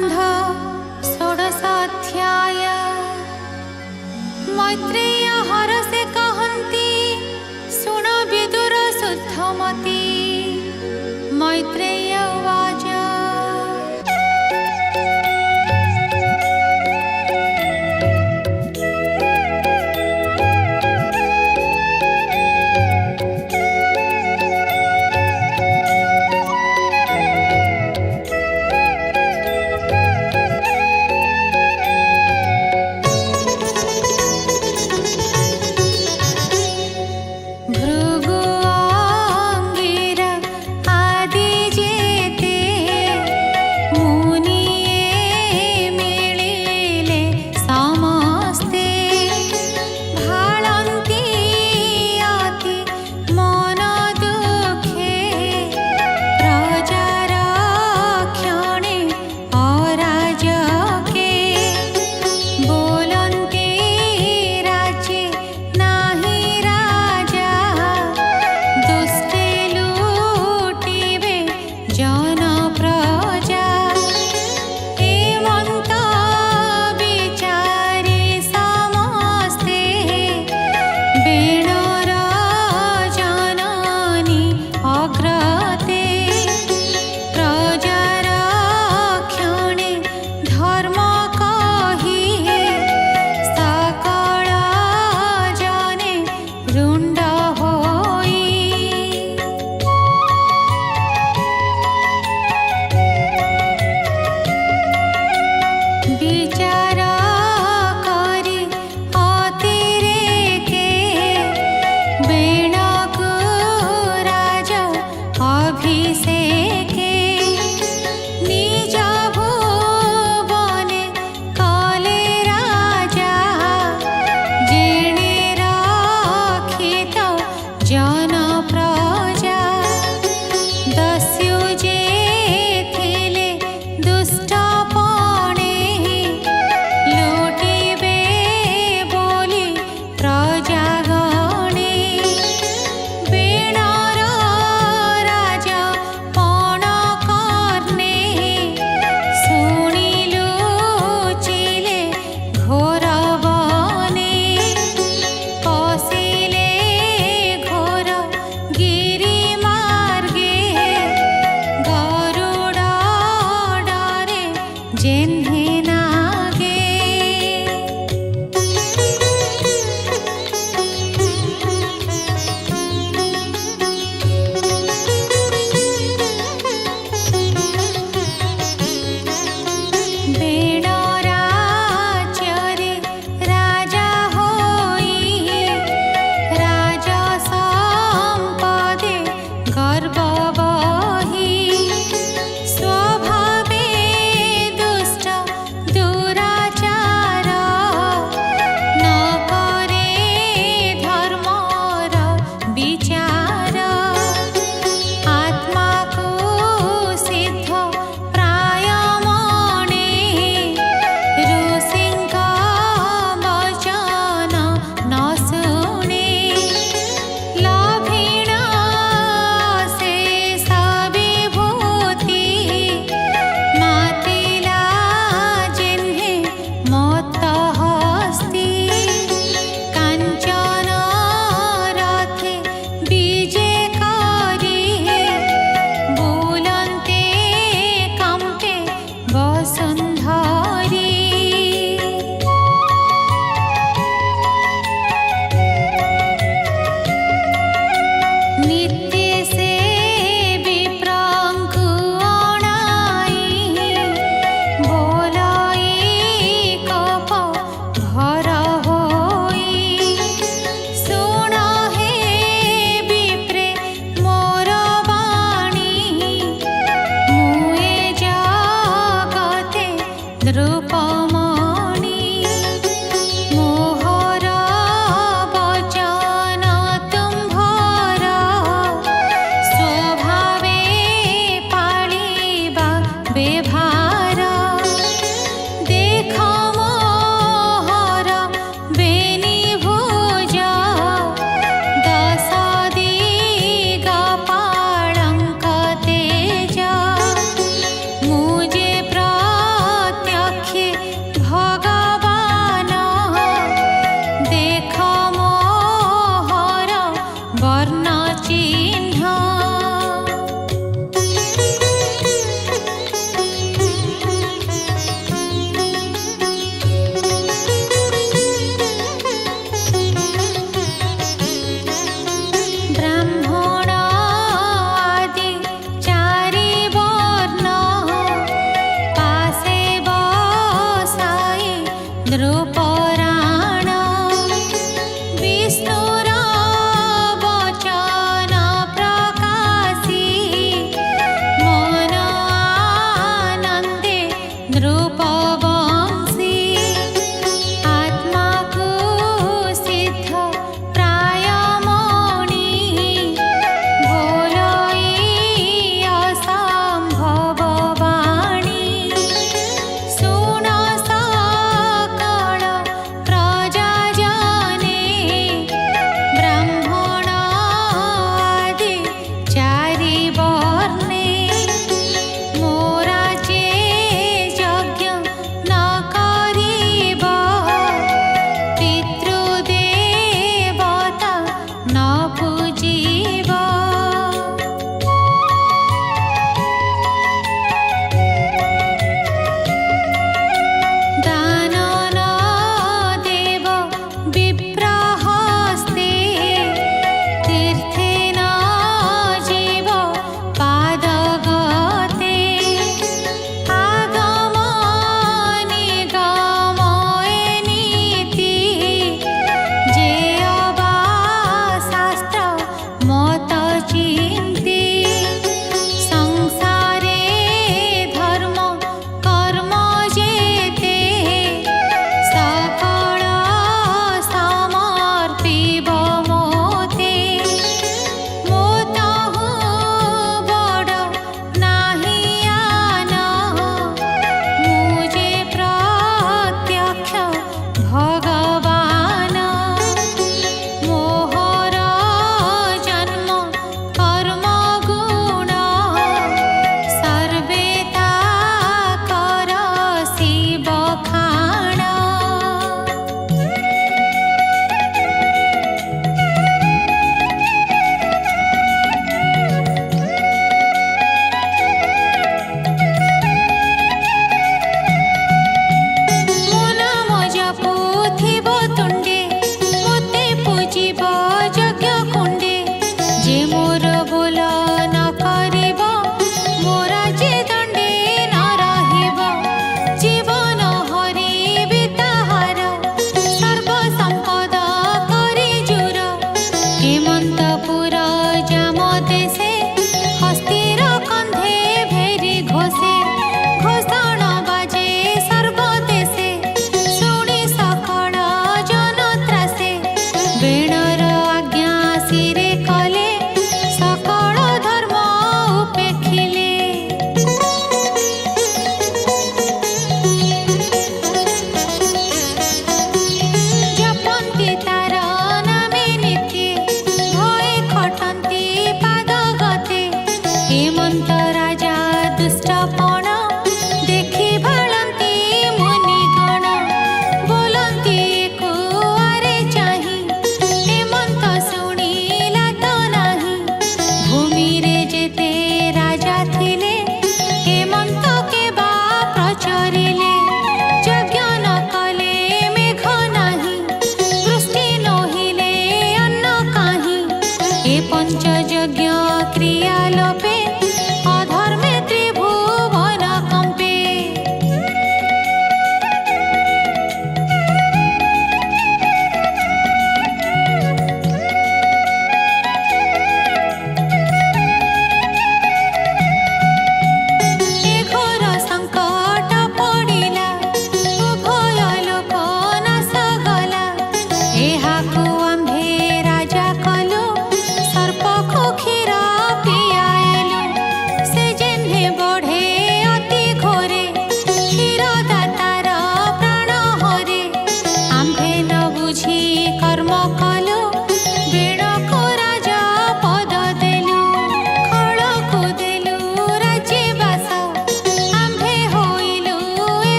स्कंध षोडशाध्याय। मैत्रेय हरसे कहन्ति शुण विदुर शुद्धमती। मैत्रेय उवाच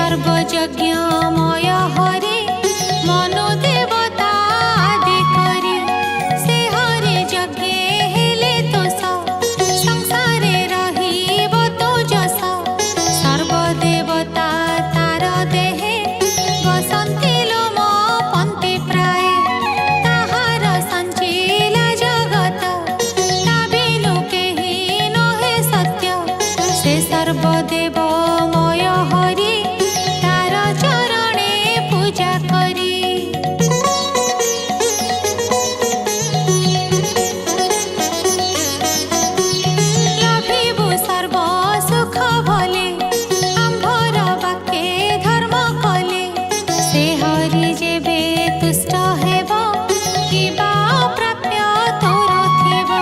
सर्वयज्ञमय हरि मनु देवता आदि करी से हरि यज्ञ हेले तोष संसारे रहिब तो जस सर्वदेवता तार देहे बसंती लोम पंती प्राय ताहार संचिला जगत ता बिनु केहि नहे सत्य से सर्वदेवमय हरि तार चरणे पूजा करी लभिबु सर्व सुख भले आम्भर वाक्ये धर्म कले से हरि जेबे तुष्ट हेब किबा प्राप्य तोर थिब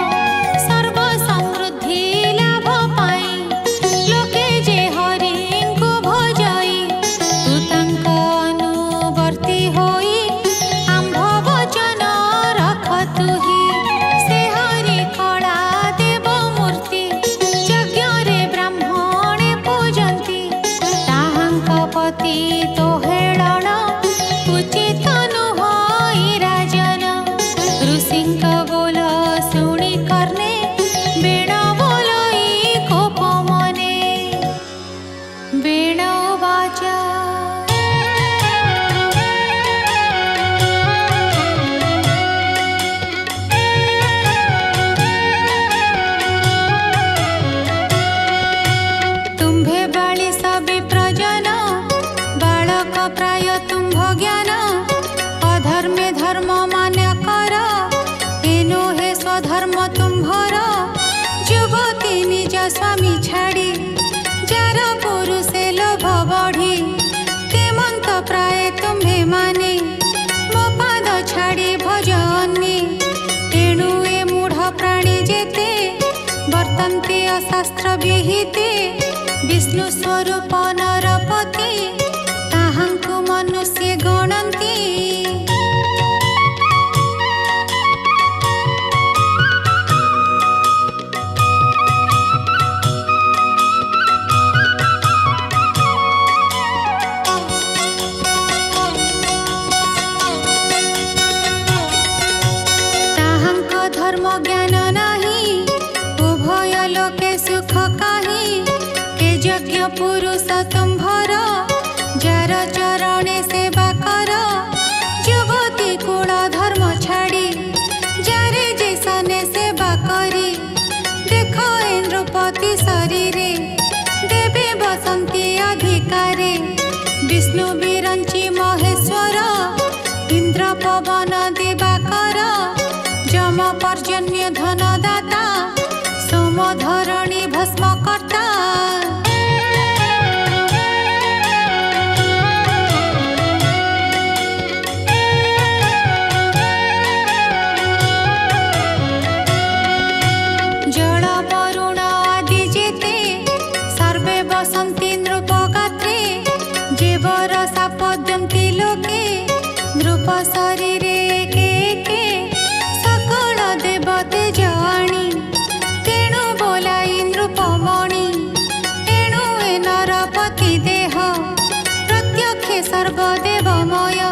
सर्व समृद्धि लाभ पाई लोके जे हरिଙ୍କୁ भजई तू तांक अनुवर्ती होई आम्भ वचन रख तुही से हरि कला देव मूर्ति यज्ञरे ब्राह्मणे पूजन्ति ताहांक पति तो हेळण उचित नुहई राजन ऋषिंक बोल शुणी कर्णे बेण बोलई कोप मने बेण वाचा तुम्भे बाळी सबि प्रजन बालक प्राय तुम्भ ज्ञान अधर्मे धर्म मान्य कर एनो हे स्वधर्म तुम्भर युवती निज स्वामी छाड़ी जार पुरुषे लोभ बढ़ी तेमंत प्राय तुम्भे माने मो पाद छाड़ी भजनी तेणु ए मूढ़ प्राणी जेते वर्तन्ते अशास्त्र विहिते विष्णु स्वरूप नरपति ताहांकु मनुष्य गणन्ति ताहांक धर्म ज्ञान नाही उभय लोके सुख काही के यज्ञ पुरुष तुम्भर जार चरणे सेवा कर युवती कुल धर्म छाड़ी जारे जैसने सेवा करी देख इंद्रपति शरीरे देवे बसंती अधिकारे विष्णु विरंची महेश्वर इंद्र पवन दिवाकर जम पर्जन्य धनदाता सोम धरणी भस्म कर्ता जल वरुण आदि जेते सर्वे बसन्ति नृपगात्रे जेवर सापद्यन्ति लोके नृप शरीरे एके एके सकल देवते जाणी तेणु बोलाई नृपमणि एणु ए नरपति देह प्रत्यक्षे सर्वदेवमय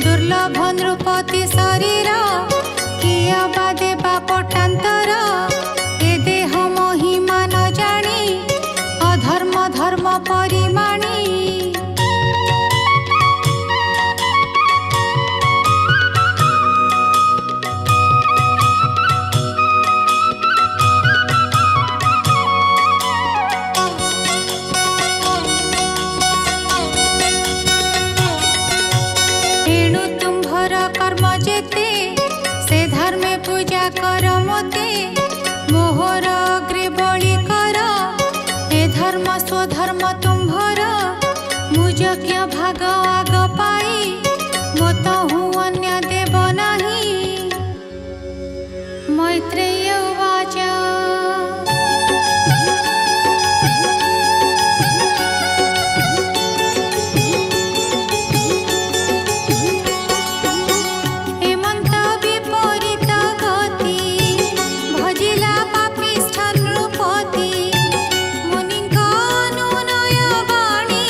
दुर्लभ नृपति शरीर किया बा देवा पटान्तर ए देह महिमा न जानी अधर्म धर्म परिमाणी एणु तुम्भर कर्म जेते से धर्मे पूजा कर मते मोहर अग्रे बलि कर ए धर्म स्वधर्म तुम्भर मुजज्ञ भाग आग पाई मत हूँ अन्य देव नाही मैत्रेय उवाच हेमंत विपरीत गति भजिला पापिष्ठ नृपति मुनिंक अनुनय बाणी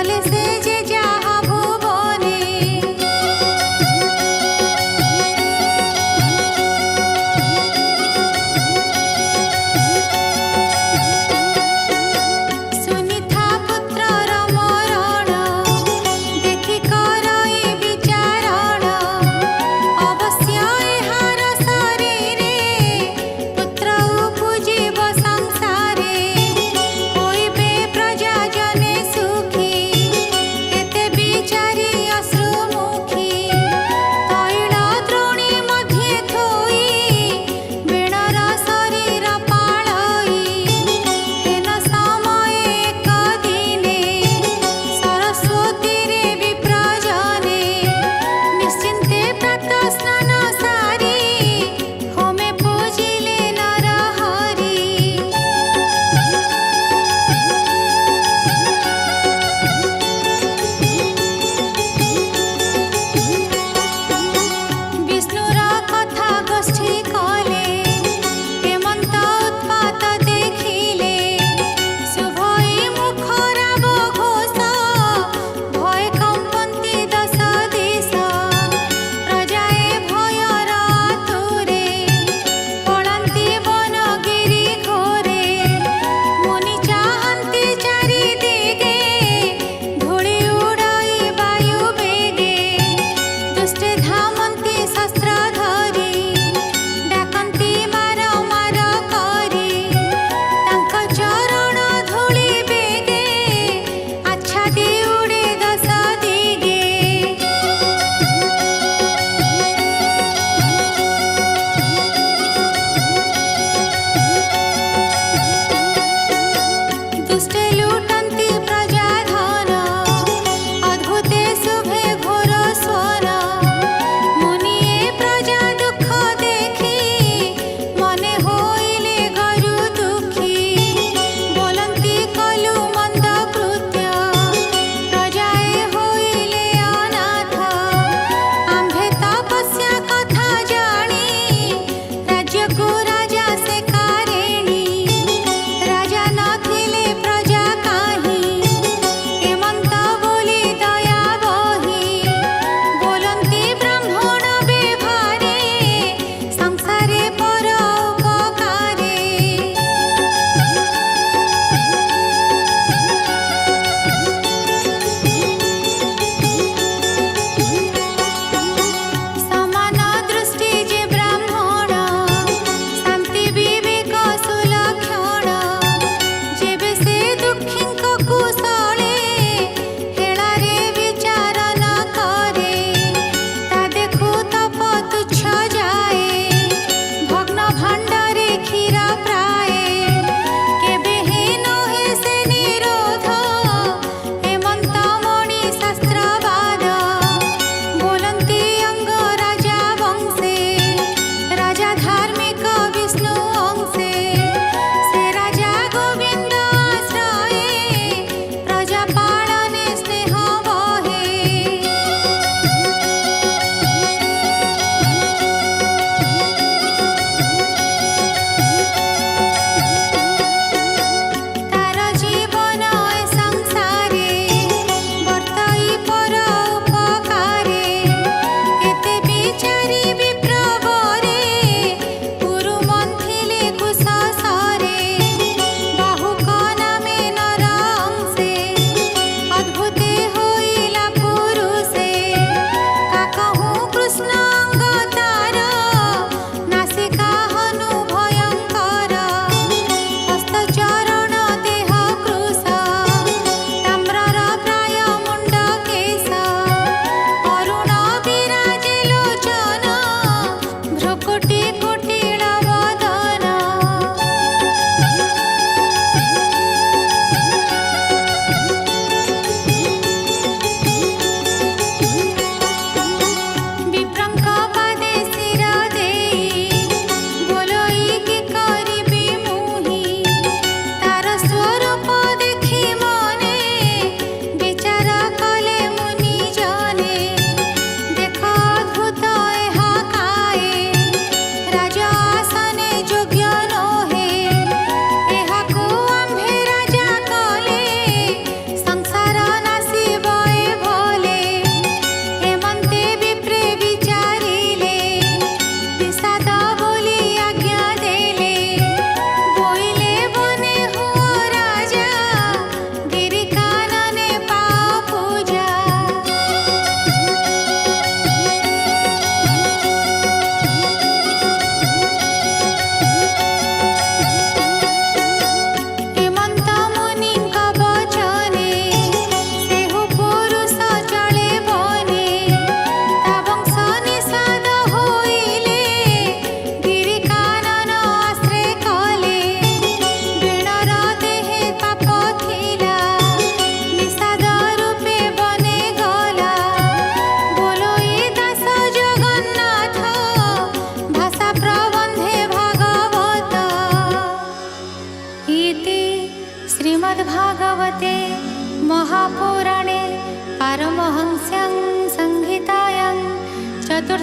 कले से जे जाहा भुवने सुनिथा पुत्रर मरण देखि करई विचारण अवश्य एहार शरीरे पुत्र उपजीव संसारे होइबे प्रजा जने सुखी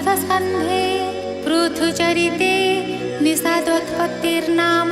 चतुर्थस्कन्धे पृथुचरिते निषादोत्पत्तिर्नाम